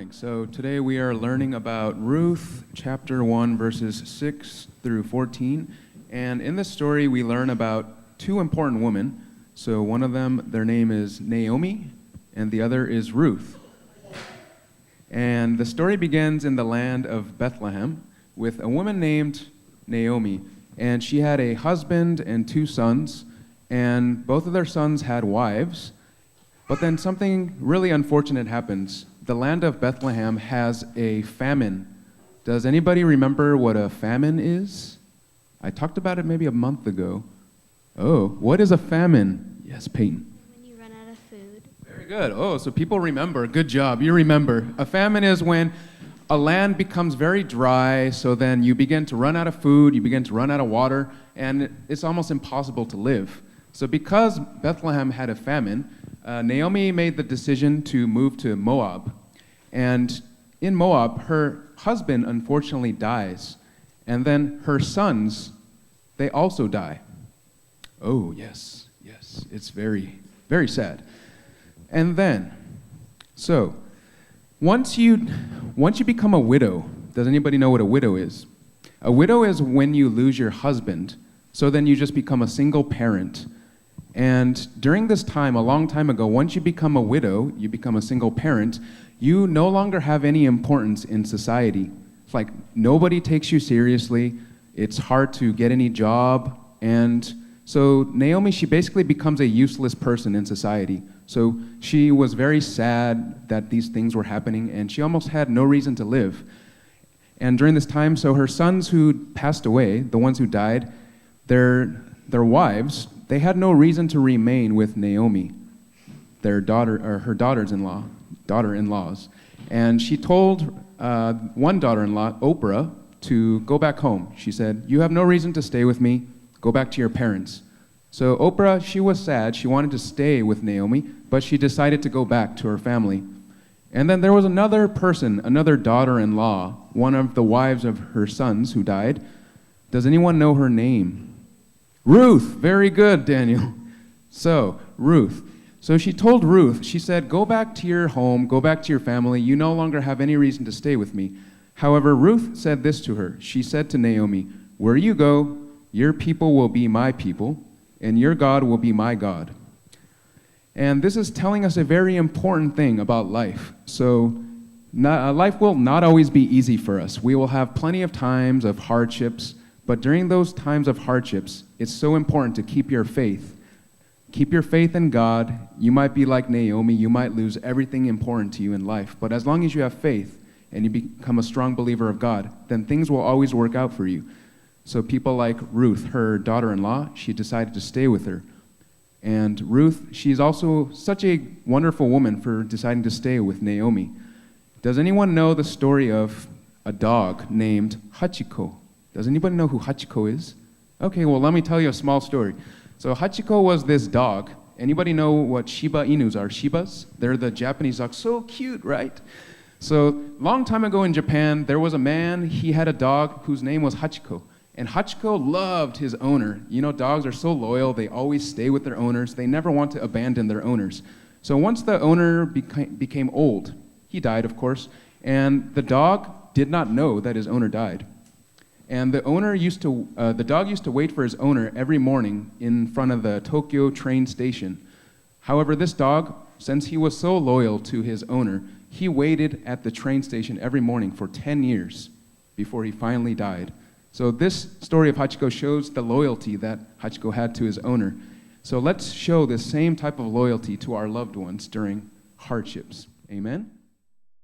morning. So today we are learning about Ruth chapter 1 verses 6 through 14. And in this story we learn about two important women. So one of them, their name is Naomi, and the other is Ruth. And the story begins in the land of Bethlehem with a woman named Naomi. And she had a husband and two sons, and both of their sons had wives. But then something really unfortunate happens. The land of Bethlehem has a famine. Does anybody remember what a famine is? I talked about it maybe a month ago. Oh, what is a famine? Yes, Peyton. When you run out of food. Very good. Oh, so people remember. Good job. You remember. A famine is when a land becomes very dry, so then you begin to run out of food, you begin to run out of water, and it's almost impossible to live. So because Bethlehem had a famine, Naomi made the decision to move to Moab. And in Moab, her husband unfortunately dies. And then her sons, they also die. Oh, yes, it's very, very sad. And then, so, once you become a widow, does anybody know what a widow is? A widow is when you lose your husband, so then you just become a single parent. And during this time, a long time ago, once you become a widow, you become a single parent, you no longer have any importance in society. It's like nobody takes you seriously, it's hard to get any job, and so Naomi, she basically becomes a useless person in society. So she was very sad that these things were happening, and she almost had no reason to live. And during this time, so her sons who passed away, the ones who died, their wives, they had no reason to remain with Naomi, their daughter, or her daughter-in-laws. And she told one daughter-in-law, Oprah, to go back home. She said, "You have no reason to stay with me. Go back to your parents." So Oprah, she was sad. She wanted to stay with Naomi, but she decided to go back to her family. And then there was another person, another daughter-in-law, one of the wives of her sons who died. Does anyone know her name? Ruth. Very good, Daniel. So, Ruth. So she told Ruth, she said, "Go back to your home, go back to your family. You no longer have any reason to stay with me." However, Ruth said this to her. She said to Naomi, "Where you go, your people will be my people, and your God will be my God." And this is telling us a very important thing about life. So life will not always be easy for us. We will have plenty of times of hardships, but during those times of hardships, it's so important to keep your faith. Keep your faith in God. You might be like Naomi, you might lose everything important to you in life, but as long as you have faith and you become a strong believer of God, then things will always work out for you. So people like Ruth, her daughter-in-law, she decided to stay with her. And Ruth, she's also such a wonderful woman for deciding to stay with Naomi. Does anyone know the story of a dog named Hachiko? Does anybody know who Hachiko is? Okay, well, let me tell you a small story. So Hachiko was this dog. Anybody know what Shiba Inus are? Shibas? They're the Japanese dogs. So cute, right? So long time ago in Japan, there was a man, he had a dog whose name was Hachiko. And Hachiko loved his owner. You know, dogs are so loyal, they always stay with their owners. They never want to abandon their owners. So once the owner became old, he died, of course, and the dog did not know that his owner died. And the dog used to wait for his owner every morning in front of the Tokyo train station. However, this dog, since he was so loyal to his owner, he waited at the train station every morning for 10 years before he finally died. So this story of Hachiko shows the loyalty that Hachiko had to his owner. So let's show the same type of loyalty to our loved ones during hardships. Amen?